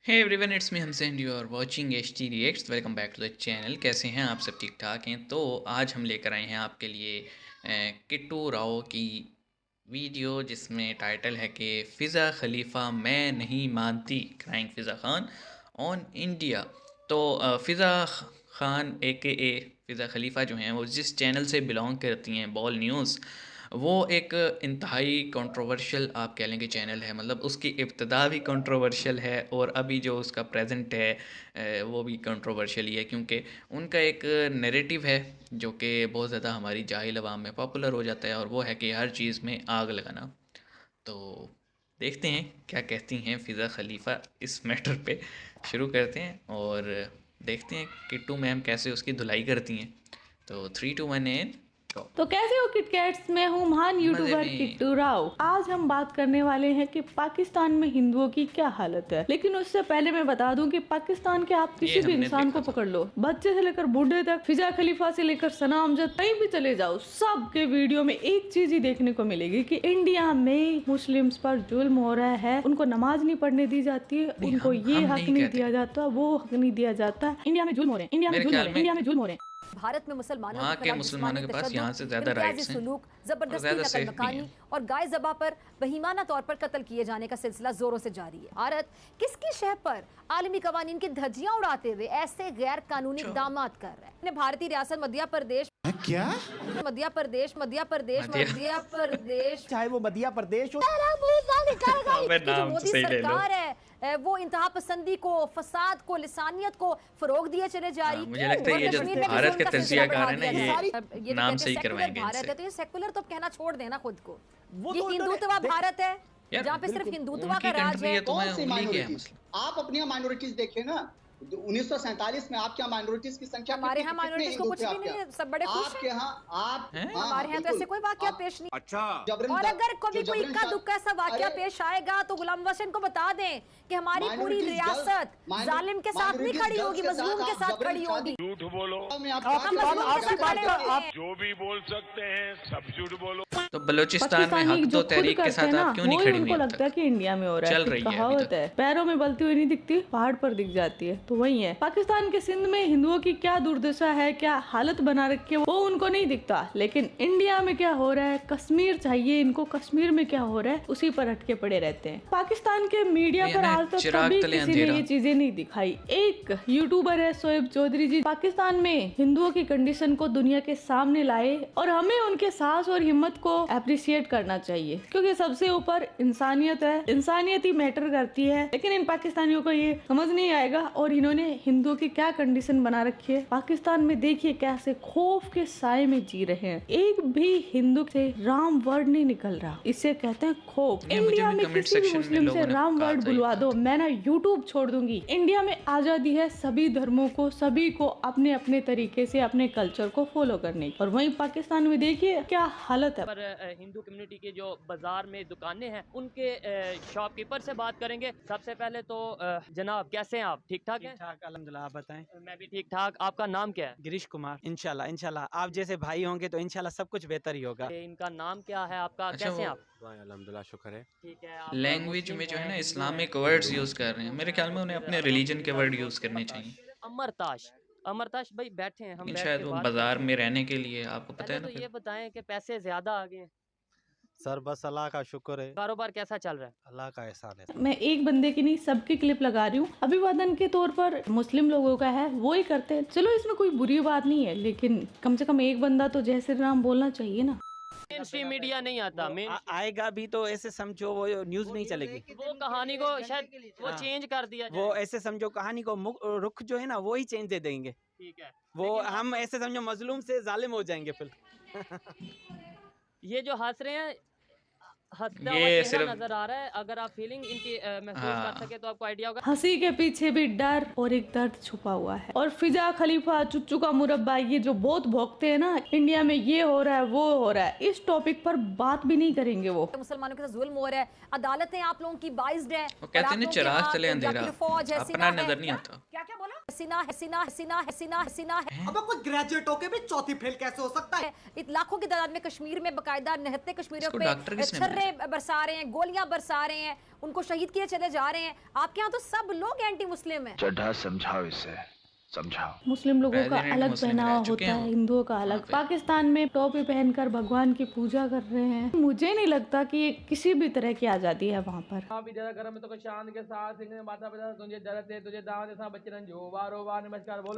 Hey everyone, it's me हमसेन, you are watching H T reacts. Welcome back to the channel. कैसे हैं आप सब? ठीक ठाक हैं? तो आज हम लेकर आए हैं आपके लिए किट्टू राव की वीडियो, जिसमें टाइटल है कि फ़िज़ा खलीफा मैं नहीं मानती, crying Fiza Khan on India. तो फ़िज़ा खान ए फ़िज़ा खलीफा जो हैं, वो जिस चैनल से बिलोंग करती हैं, बॉल न्यूज़, वो एक इंतहाई कंट्रोवर्शियल आप कह लें कि चैनल है। मतलब उसकी इब्तिदा भी कंट्रोवर्शियल है और अभी जो उसका प्रेजेंट है वो भी कंट्रोवर्शियल ही है, क्योंकि उनका एक नैरेटिव है जो कि बहुत ज़्यादा हमारी जाहिल आवाम में पॉपुलर हो जाता है, और वो है कि हर चीज़ में आग लगाना। तो देखते हैं क्या कहती हैं फ़िज़ा खलीफ़ा इस मैटर पे। शुरू करते हैं और देखते हैं किट्टू मैम कैसे उसकी धुलाई करती हैं। तो 3 2 1 एंड गो। तो कैसे हो किटकैट्स। मैं हूँ महान मज़े यूट्यूबर में। किट्टू राव। आज हम बात करने वाले हैं कि पाकिस्तान में हिंदुओं की क्या हालत है। लेकिन उससे पहले मैं बता दूं कि पाकिस्तान के आप ये किसी भी हमने इंसान को देखा था। पकड़ लो, बच्चे से लेकर बूढ़े तक, फिजा खलीफा से लेकर सना अमजद, कहीं भी चले जाओ, सबके वीडियो में एक चीज ही देखने को मिलेगी कि इंडिया में मुस्लिम्स पर जुल्म हो रहा है, उनको नमाज नहीं पढ़ने दी जाती है, नहीं, उनको ये हम हक नहीं नहीं कहते। दिया जाता, वो हक नहीं दिया जाता। इंडिया में जुल्म हो रहे हैं, इंडिया में मेरे जुल्म हो ख्याल रहे हैं, में इंडिया में जुल्म हो रहे हैं। भारत में मुसलमानों वहाँ के के खिलाफ मुसलमानों जिस्मानी के पास यहाँ से तशद्दुद, ज़्यादा इम्तियाजी राइट्स हैं सुलूक, और जबरदस्ती ज़्यादा नकल सेफ भी मकानी हैं। और गाय ज़बा पर बहीमाना तौर पर कत्ल किए जाने का सिलसिला जोरों से जारी है। भारत किसकी शह पर आलमी कवानीन की धज्जियां उड़ाते हुए ऐसे गैर कानूनी अच्छा। इकदाम कर रहा है। भारतीय रियासत मध्य प्रदेश क्या? मध्य प्रदेश मध्य प्रदेश मध्य मध्य प्रदेश चाहे वो मध्य प्रदेश हो। अबे की जो नाम तो मोदी सही ले लो। सरकार है वो इंतहा पसंदी को, फसाद को, लिसानियत को फरोग दिए चले जा हाँ, रही। मुझे लगता है और ये जो कश्मीर में भी भारत जुल्म के का सिलसिला तज्जियाकार बढ़ा हैं ना, दिया ये जा रहा है। ये नाम कहते सही हैं करवाएंगे सेकुलर भारत इनसे। है, तो ये सेकुलर तो अब कहना छोड़ देना खुद को। वो ये तो उन्होंने हिंदुत्व भारत है यार, जहाँ पे सिर्फ हिंदुत्व उनकी का राज कंट्री है। है तो कौन मैं सी उंगली क्या है माइनॉरिटीज? मसला? आप अपनी माइनॉरिटीज देखिए ना। 1947 में आपके यहाँ माइनॉरिटीज की संख्या हमारे यहाँ कितने माइनॉरिटीज को हिंदू कुछ थे भी आपके नहीं यहाँ? है, सब बड़े खुश आपके हैं। यहाँ आप हैं? हाँ हमारे यहाँ तो ऐसे कोई वाकया पेश नहीं। जबरन और अगर कभी कोई इक्का दुक्का ऐसा वाकया अरे पेश आएगा तो गुलाम वसन को बता दें कि हमारी पूरी रियासत जालिम के साथ नहीं खड़ी होगी, मजलूम के साथ खड़ी होगी। झूठ बोलो। आपकी बात का आप जो भी बोल सकते हैं सब झूठ बोलो। तो बलूचिस्तान में पाकिस्तानी हक जो दो खुद तहरीक के करते साथ हैं ना, आप क्यों नहीं वो ही खड़ी हुई उनको अब लगता है तक? कि इंडिया में हो रहा है। चल एक रही है अभी कहावत तक। है, पैरों में बलती हुई नहीं दिखती, पहाड़ पर दिख जाती है। तो वही है, पाकिस्तान के सिंध में हिंदुओं की क्या दुर्दशा है, क्या हालत बना रखी है, वो उनको नहीं दिखता। लेकिन इंडिया में क्या हो रहा है, कश्मीर चाहिए इनको, कश्मीर में क्या हो रहा है उसी पर अटके पड़े रहते हैं। पाकिस्तान के मीडिया ये पर ना आज तक चिराग कभी तले किसी ने अंधेरा। ये चीजें नहीं दिखाई। एक यूट्यूबर है शोएब चौधरी जी, पाकिस्तान में हिंदुओं की कंडीशन को दुनिया के सामने लाए, और हमें उनके साहस और हिम्मत को अप्रिशिएट करना चाहिए, क्योंकि सबसे ऊपर इंसानियत है, इंसानियत ही मैटर करती है। लेकिन इन पाकिस्तानियों को ये समझ नहीं आएगा, और इन्होंने हिंदुओं की क्या कंडीशन बना रखी है। पाकिस्तान में देखिए कैसे खौफ के साए में जी रहे हैं। एक भी हिंदू से राम वर्ड नहीं निकल रहा, इसे कहते हैं खौफ। ये मुझे इंडिया भी में कमेंट किसी भी सेक्शन में मुस्लिम से लोगों ने राम कहा वर्ड था ये बुलवा बात। दो, मैं ना यूट्यूब छोड़ दूंगी। इंडिया में आजादी है सभी धर्मों को, सभी को अपने अपने तरीके से अपने कल्चर को फॉलो करने की। और वहीं पाकिस्तान में देखिए क्या हालत है। पर हिंदू कम्युनिटी के जो बाजार में दुकानें हैं उनके शॉपकीपर से बात करेंगे। सबसे पहले तो जनाब कैसे हैं आप? ठीक ठाक हैं? ठीक-ठाक अल्हम्दुलिल्लाह, आप बताएं। मैं भी ठीक ठाक। आपका नाम क्या है? गिरीश कुमार। इंशाल्लाह इंशाल्लाह आप जैसे भाई होंगे तो इंशाल्लाह सब कुछ बेहतर ही होगा। इनका नाम क्या है आपका? अच्छा, कैसे हैं वो आप? अल्हम्दुलिल्लाह शुक्र है। ठीक है। आप लैंग्वेज मुस्लिम में जो है हैं, ना हिंदू इस्लामिक हैं? वर्ड्स यूज़ कर रहे हैं। मेरे ख्याल में उन्हें अपने रिलीजन के वर्ड यूज़ करने चाहिए। अमरताश, अमरताश भाई बैठे हैं, हम लेकिन बैठ शायद के वो बात बाजार करते में हैं। रहने के लिए, आपको पता पहले है ना तो फिर। ये बताएं कि पैसे ज्यादा आ गए हैं, सर बस अल्लाह का शुक्र है, कारोबार कैसा चल रहा है? अल्लाह का एहसान है। मैं एक बंदे की नहीं सबकी क्लिप लगा रही हूँ। अभिवादन के तौर पर मुस्लिम लोगों का है, वो ही करते हैं, चलो इसमें कोई बुरी बात नहीं है, लेकिन कम से कम एक बंदा तो जय श्री राम बोलना चाहिए ना। मेन स्ट्रीम मीडिया नहीं आता। मेन आएगा भी तो ऐसे समझो वो न्यूज़ नहीं चलेगी। वो कहानी को शायद वो हाँ। चेंज कर दिया जाए। वो ऐसे समझो कहानी को रुख जो है ना वो ही चेंज दे देंगे। ठीक है। वो हम ऐसे समझो मजलूम से जालिम हो जाएंगे फिर। ये जो हंस रहे हैं, हंसता हुआ ये चेहरा सिर्फ नजर आ रहा है। अगर आप फीलिंग इनकी महसूस हाँ। कर सके तो आपको आइडिया होगा। हंसी के पीछे भी डर और एक दर्द छुपा हुआ है। और फिजा खलीफा, चुच्चू का मुरब्बा, ये जो बहुत भोंकते हैं ना, इंडिया में ये हो रहा है वो हो रहा है, इस टॉपिक पर बात भी नहीं करेंगे वो। मुसलमानों के साथ जुल्म हो रहा है, अदालतें आप लोगों की बाइज्ड है। वो कहते हैं ना, चिराग तले अंधेरा, अपना नजर नहीं आता। क्या क्या बोला? हसीना हसीना हसीना हसीना हसीना है। अबे कोई ग्रेजुएट होके भी चौथी फेल कैसे हो सकता है? लाखों की तादाद में कश्मीर में बकायदा निहत्ते कश्मीरियों इसको पे डॉक्टर किसने छर्रे पत्थरें बरसा रहे हैं, गोलियां बरसा रहे हैं, उनको शहीद किए चले जा रहे हैं। आपके यहाँ तो सब लोग एंटी मुस्लिम हैं। चड्ढा समझाओ इसे, समझाओ। मुस्लिम लोगों का प्रेसिडेंट अलग मुस्लिम पहनावा रह चुके होता हैं है, वो हिंदुओं का वहाँ अलग। पे। पाकिस्तान में टोपी पहनकर भगवान की पूजा कर रहे हैं। मुझे नहीं लगता कि ये किसी भी तरह की आजादी है वहाँ पर।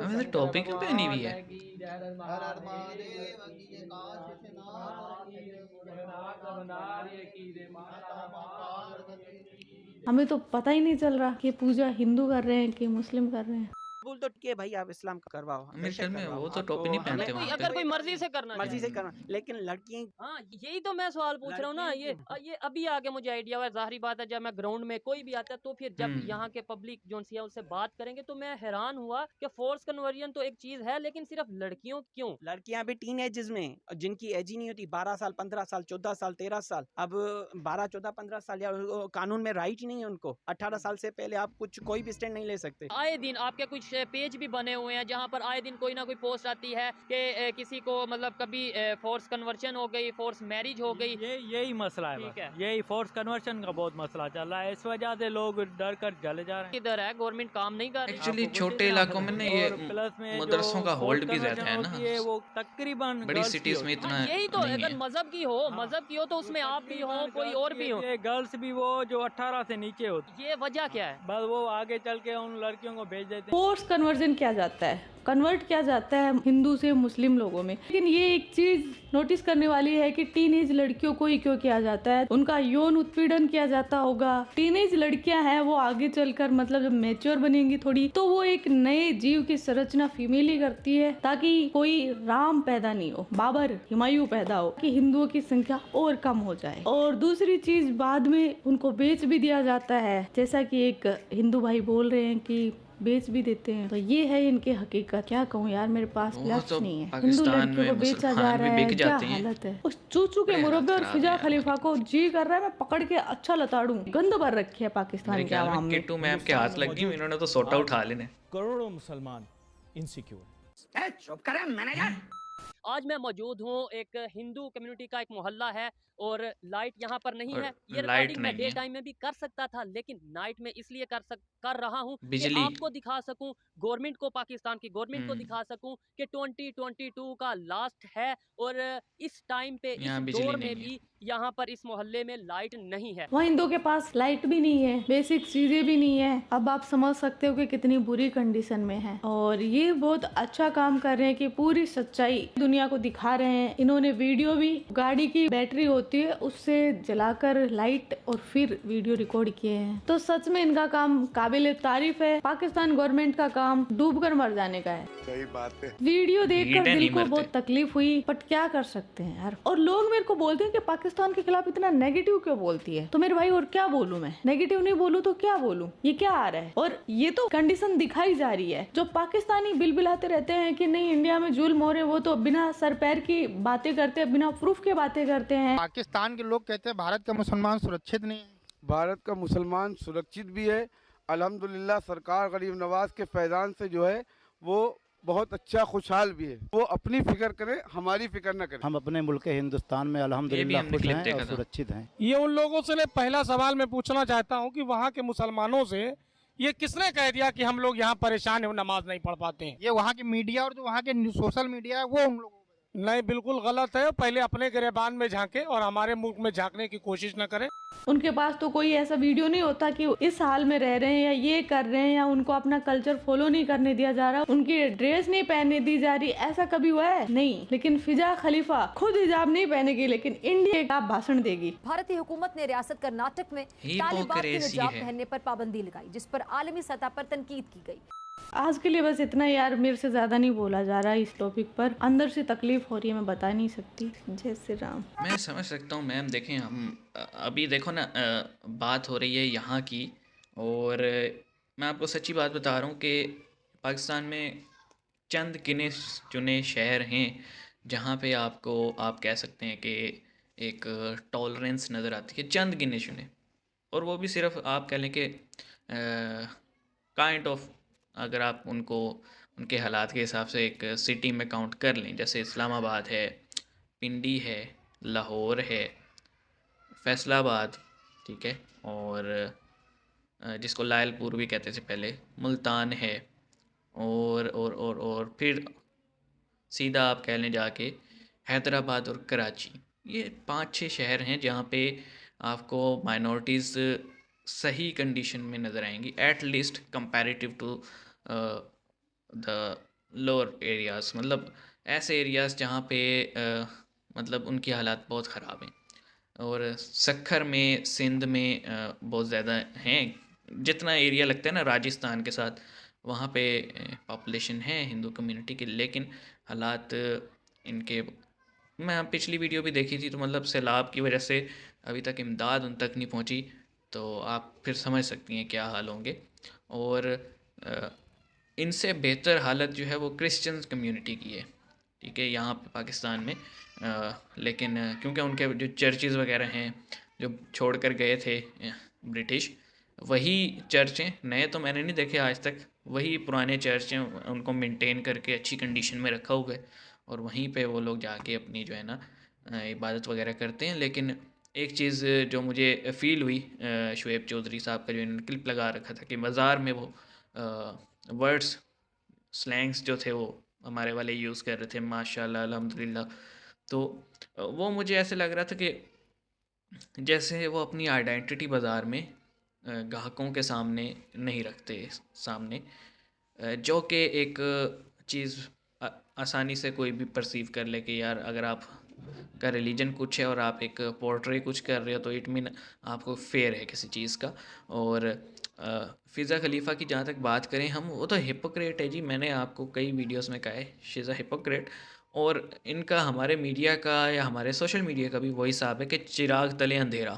हमें तो टोपी क्यों पहनी हुई है? हमें तो पता ही नहीं चल रहा कि पूजा हिंदू कर रहे हैं कि मुस्लिम कर रहे हैं। बोल तो ठीक है भाई, आप इस्लाम का करवाओ, मेरे बेशक ख्याल में करवाओ, वो तो आपको टोपी नहीं हमें पहनते वहाँ अगर पे। कोई मर्जी से करना मर्जी से चाहे। करना, लेकिन लड़कियां हाँ, यही तो मैं सवाल पूछ रहा हूँ ना। ये अभी आके मुझे आइडिया हुआ। जाहिर बात है, जब मैं ग्राउंड में कोई भी आता है तो फिर जब यहाँ के पब्लिक जो है उससे बात करेंगे तो मैं हैरान हुआ कि फोर्स कन्वर्जन तो एक चीज है, लेकिन सिर्फ लड़कियों क्यों? लड़कियां भी टीन एजेस में, जिनकी एज ही नहीं होती, 12 साल 15 साल 14 साल 13 साल, अब 12 14 15 साल या कानून में राइट ही नहीं है उनको। 18 साल से पहले आप कुछ कोई भी स्टैंड नहीं ले सकते। आए दिन आपके कुछ पेज भी बने हुए हैं जहाँ पर आए दिन कोई ना कोई पोस्ट आती है कि किसी को मतलब कभी फोर्स कन्वर्जन हो गई, फोर्स मैरिज हो गई। यही मसला है, ठीक है। यही फोर्स कन्वर्शन का बहुत मसला चल रहा है। इस वजह से लोग डर कर चले जा रहे हैं। किधर है गवर्नमेंट काम नहीं कर रही? एक्चुअली आपको छोटे कुछ इलाकों में ना ये और प्लस में मदरसों जो का फोर्स होल्ड भी कन्वर्जन रहता है ना, होती है, वो तकरीबन बड़ी गर्ल्स की सिटीज में होती है। इतना हाँ, यही तो नहीं अगर है। मजहब की हो, मजहब की हो तो उसमें आप भी हो, कोई और भी हो। ये गर्ल्स भी वो जो 18 से नीचे होती ये वजह क्या है? बस वो आगे चल के उन लड़कियों को भेज देते हैं। फोर्स कन्वर्जन किया जाता है, कन्वर्ट किया जाता है हिंदू से मुस्लिम लोगों में। लेकिन ये एक चीज नोटिस करने वाली है कि टीनेज लड़कियों को ही क्यों किया जाता है, उनका यौन उत्पीड़न किया जाता होगा। टीनेज लड़कियां हैं, वो आगे चलकर मतलब जब मैच्योर बनेंगी थोड़ी, तो वो एक नए जीव की संरचना फीमेल ही करती है, ताकि कोई राम पैदा नहीं हो, बाबर हुमायूं पैदा हो, कि हिंदुओं की संख्या और कम हो जाए। और दूसरी चीज, बाद में उनको बेच भी दिया जाता है, जैसा कि एक हिंदू भाई बोल रहे हैं कि बेच भी देते हैं। तो ये है इनकी हकीकत। क्या कहूँ यार, मेरे पास वो लफ्ज तो नहीं है। हिंदू पाकिस्तान लड़कियों में को बेचा जा मुसलमान भी रहा है, बिक क्या जाते हैं। हालत है। उस चूचू के बड़े हालत मुरब्बे और खराब फिजा है यार खलीफा को जी कर रहा है मैं पकड़ के अच्छा लताड़ू। गंद भर रखी है पाकिस्तान मेरे के ख्याल आवाम में में। किट्टू मैम के हाथ लग गई, इन्होंने तो सोटा उठा लेने। करोड़ों मुसलमान इनसिक्योर। आज मैं मौजूद हूँ, एक हिंदू कम्युनिटी का एक मोहल्ला है और लाइट यहाँ पर नहीं और है। ये लाइट रिकॉर्डिंग मैं नहीं डे है। टाइम में भी कर सकता था, लेकिन नाइट में इसलिए कर रहा हूँ कि बिजली। आपको दिखा सकूं, गवर्नमेंट को, पाकिस्तान की गवर्नमेंट को दिखा सकूं कि 2022 का लास्ट है और इस टाइम पे, इस यहाँ बिजली दौर में नहीं है। भी यहाँ पर इस मोहल्ले में लाइट नहीं है। वहाँ हिंदुओं के पास लाइट भी नहीं है, बेसिक चीजें भी नहीं है। अब आप समझ सकते हो कि कितनी बुरी कंडीशन में है। और ये बहुत अच्छा काम कर रहे हैं कि पूरी सच्चाई दुनिया को दिखा रहे हैं। इन्होंने वीडियो भी, गाड़ी की बैटरी होती है उससे जलाकर लाइट और फिर वीडियो रिकॉर्ड किए हैं। तो सच में इनका काम काबिल तारीफ है। पाकिस्तान गवर्नमेंट का काम डूबकर मर जाने का है। सही बात है। वीडियो देखकर हीटे दिल नहीं को मरते। बहुत तकलीफ हुई, बट क्या कर सकते हैं यार। और लोग मेरे को बोलते हैं कि पाकिस्तान के खिलाफ इतना नेगेटिव क्यों बोलती है। तो मेरे भाई और क्या बोलूं मैं, नेगेटिव नहीं बोलूं तो क्या बोलूं, ये क्या आ रहा है। और ये तो कंडीशन दिखाई जा रही है। जो पाकिस्तानी बिलबिलाते रहते हैं कि नहीं इंडिया में जुल्म हो रहे, वो तो बिना सर पैर की बातें करते हैं, बिना प्रूफ के बातें करते हैं। पाकिस्तान के लोग कहते हैं भारत का मुसलमान सुरक्षित नहीं है। भारत का मुसलमान सुरक्षित भी है अल्हम्दुलिल्लाह। सरकार गरीब नवाज के फैजान से जो है वो बहुत अच्छा खुशहाल भी है। वो अपनी फिक्र करे, हमारी फिक्र न करे। हम अपने मुल्क हिंदुस्तान में अल्हम्दुलिल्लाह खुश हैं और सुरक्षित हैं। ये उन लोगों से मैं पहला सवाल मैं पूछना चाहता हूँ कि वहाँ के मुसलमानों से ये किसने कह दिया कि हम लोग यहाँ परेशान हैं, नमाज नहीं पढ़ पाते हैं। ये वहाँ की मीडिया और जो वहाँ के सोशल मीडिया है वो उन लोगों नहीं, बिल्कुल गलत है। पहले अपने गिरबान में झांके और हमारे मुल्क में झांकने की कोशिश न करें। उनके पास तो कोई ऐसा वीडियो नहीं होता कि इस हाल में रह रहे हैं या ये कर रहे हैं या उनको अपना कल्चर फॉलो नहीं करने दिया जा रहा, उनकी ड्रेस नहीं पहनने दी जा रही। ऐसा कभी हुआ है? नहीं। लेकिन फिजा खलीफा खुद हिजाब नहीं पहनेगी, लेकिन इंडिया का भाषण देगी। भारतीय हुकूमत ने रियासत कर्नाटक में तालिबान के हिजाब पहनने पर पाबंदी लगाई, जिस पर आलमी सतह पर तनकीद की गई। आज के लिए बस इतना यार, मेरे से ज्यादा नहीं बोला जा रहा इस टॉपिक पर। अंदर से तकलीफ हो रही है, मैं बता नहीं सकती। जय श्री राम। मैं समझ सकता हूँ मैम। देखें, हम अभी देखो ना, बात हो रही है यहाँ की, और मैं आपको सच्ची बात बता रहा हूँ कि पाकिस्तान में चंद गिने चुने शहर हैं जहाँ पे आपको, आप कह सकते हैं कि एक टॉलरेंस नज़र आती है। चंद गिने चुने, और वो भी सिर्फ आप कह लें कि काइंड ऑफ, अगर आप उनको उनके हालात के हिसाब से एक सिटी में काउंट कर लें, जैसे इस्लामाबाद है, पिंडी है, लाहौर है, फैसलाबाद, ठीक है, और जिसको लायलपुर भी कहते थे पहले, मुल्तान है, और फिर सीधा आप कह लें जाके हैदराबाद और कराची। ये 5-6 शहर हैं जहाँ पे आपको माइनॉरिटीज़ सही कंडीशन में नज़र आएंगी, at least comparative to the lower areas. मतलब ऐसे एरियाज़ जहाँ पे मतलब उनकी हालात बहुत ख़राब हैं। और सखर में, सिंध में बहुत ज़्यादा हैं। जितना एरिया लगता है ना राजस्थान के साथ, वहाँ पे पॉपुलेशन है हिंदू कम्युनिटी की, लेकिन हालात इनके, मैं पिछली वीडियो भी देखी थी, तो मतलब सैलाब की वजह से अभी तक इमदाद उन तक नहीं पहुँची, तो आप फिर समझ सकती हैं क्या हाल होंगे। और इनसे बेहतर हालत जो है वो क्रिश्चियन कम्युनिटी की है, ठीक है, यहाँ पे पाकिस्तान में। लेकिन क्योंकि उनके जो चर्चेज़ वगैरह हैं जो छोड़ कर गए थे ब्रिटिश, वही चर्च हैं, नए तो मैंने नहीं देखे आज तक, वही पुराने चर्च हैं, उनको मेंटेन करके अच्छी कंडीशन में रखा हुआ है, और वहीं पे वो लोग जाके अपनी जो है ना इबादत वगैरह करते हैं। लेकिन एक चीज़ जो मुझे फ़ील हुई, शुएब चौधरी साहब का जो इन्होंने क्लिप लगा रखा था कि मज़ार में वो वर्ड्स, स्लैंग्स जो थे वो हमारे वाले यूज़ कर रहे थे, माशाल्लाह अल्हम्दुलिल्लाह, तो वो मुझे ऐसे लग रहा था कि जैसे वो अपनी आइडेंटिटी बाज़ार में ग्राहकों के सामने नहीं रखते सामने, जो कि एक चीज़ आसानी से कोई भी परसीव कर ले कि यार अगर आप का रिलीजन कुछ है और आप एक पोर्ट्रे कुछ कर रहे हो तो इट मीन आपको फेयर है किसी चीज़ का। और फ़िज़ा खलीफ़ा की जहाँ तक बात करें हम, वो तो हिपोक्रेट है जी, मैंने आपको कई वीडियोस में कहा है शी इज़ अ हिपोक्रेट। और इनका हमारे मीडिया का या हमारे सोशल मीडिया का भी वही हिसाब है कि चिराग तले अंधेरा,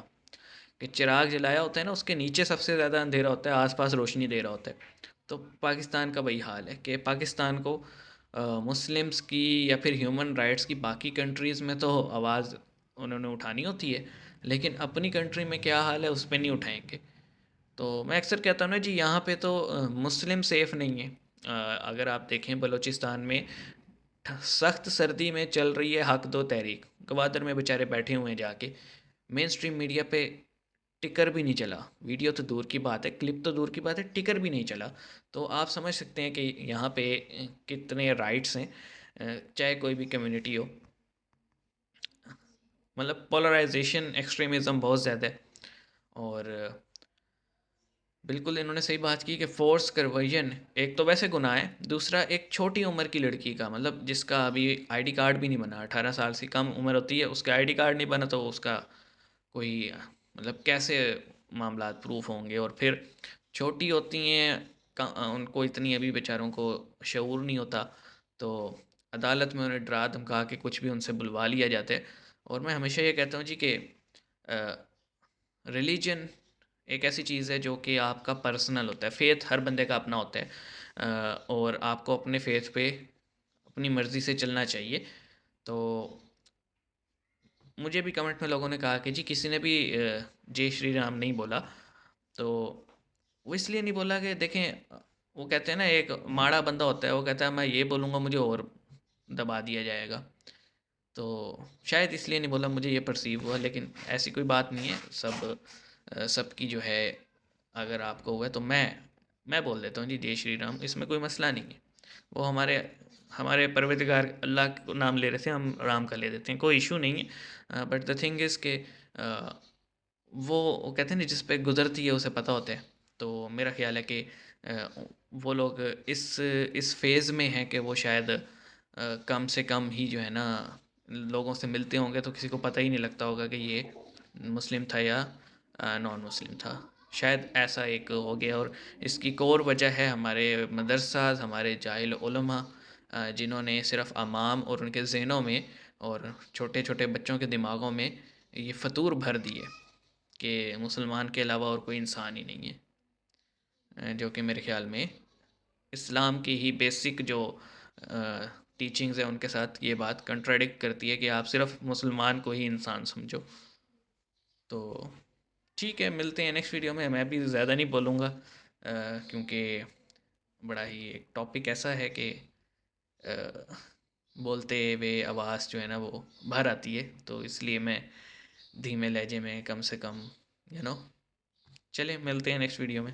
कि चिराग जलाया होता है ना, उसके नीचे सबसे ज़्यादा अंधेरा होता है, आसपास रोशनी दे रहा होता है। तो पाकिस्तान का वही हाल है कि पाकिस्तान को मुस्लिम्स की या फिर ह्यूमन राइट्स की बाकी कंट्रीज़ में तो आवाज़ उन्होंने उठानी होती है, लेकिन अपनी कंट्री में क्या हाल है उस पर नहीं उठाएंगे। तो मैं अक्सर कहता हूँ ना जी, यहाँ पे तो मुस्लिम सेफ़ नहीं है। अगर आप देखें बलूचिस्तान में सख्त सर्दी में चल रही है हक दो तहरीक, गवादर में बेचारे बैठे हुए हैं जाके, मेन स्ट्रीम मीडिया पे टिकर भी नहीं चला, वीडियो तो दूर की बात है, क्लिप तो दूर की बात है, टिकर भी नहीं चला। तो आप समझ सकते हैं कि यहाँ पे कितने राइट्स हैं, चाहे कोई भी कम्युनिटी हो। मतलब पोलराइजेशन, एक्सट्रीमिज़म बहुत ज़्यादा है। और बिल्कुल इन्होंने सही बात की कि फ़ोर्स कन्वर्जन एक तो वैसे गुनाह है, दूसरा एक छोटी उम्र की लड़की का, मतलब जिसका अभी आईडी कार्ड भी नहीं बना, 18 साल से कम उम्र होती है, उसका आईडी कार्ड नहीं बना, तो उसका कोई मतलब कैसे मामला प्रूफ होंगे। और फिर छोटी होती हैं, उनको इतनी अभी बेचारों को शऊर नहीं होता, तो अदालत में उन्हें डरा धमका के कुछ भी उनसे बुलवा लिया जाता है। और मैं हमेशा ये कहता हूँ जी कि रिलीजन एक ऐसी चीज़ है जो कि आपका पर्सनल होता है, फ़ेथ हर बंदे का अपना होता है, और आपको अपने फ़ेथ पे अपनी मर्ज़ी से चलना चाहिए। तो मुझे भी कमेंट में लोगों ने कहा कि जी किसी ने भी जय श्री राम नहीं बोला, तो वो इसलिए नहीं बोला कि देखें, वो कहते हैं ना एक माड़ा बंदा होता है, वो कहता है मैं ये बोलूँगा मुझे और दबा दिया जाएगा, तो शायद इसलिए नहीं बोला, मुझे ये परसीव हुआ। लेकिन ऐसी कोई बात नहीं है, सबकी जो है अगर आपको हुआ तो मैं बोल देता हूँ जी जय श्री राम, इसमें कोई मसला नहीं है। वो हमारे परवरदिगार अल्लाह को नाम ले रहे थे, हम राम का ले देते हैं, कोई इशू नहीं है। बट द थिंग इज़ के वो कहते हैं ना जिस पे गुजरती है उसे पता होता है। तो मेरा ख्याल है कि वो लोग इस फेज़ में हैं कि वो शायद कम से कम ही जो है ना लोगों से मिलते होंगे, तो किसी को पता ही नहीं लगता होगा कि ये मुस्लिम था या नॉन मुस्लिम था, शायद ऐसा एक हो गया। और इसकी कोर वजह है हमारे मदरसाज, हमारे जाहिल उलमा, जिन्होंने सिर्फ अमाम और उनके ज़हनों में और छोटे छोटे बच्चों के दिमागों में ये फतूर भर दिए कि मुसलमान के अलावा और कोई इंसान ही नहीं है, जो कि मेरे ख़्याल में इस्लाम की ही बेसिक जो टीचिंग्स है उनके साथ ये बात कंट्राडिक्ट करती है कि आप सिर्फ मुसलमान को ही इंसान समझो। तो ठीक है, मिलते हैं नेक्स्ट वीडियो में। मैं भी ज़्यादा नहीं बोलूँगा, क्योंकि बड़ा ही एक टॉपिक ऐसा है कि बोलते हुए आवाज़ जो है ना वो बाहर आती है, तो इसलिए मैं धीमे लहजे में कम से कम, चलिए मिलते हैं नेक्स्ट वीडियो में।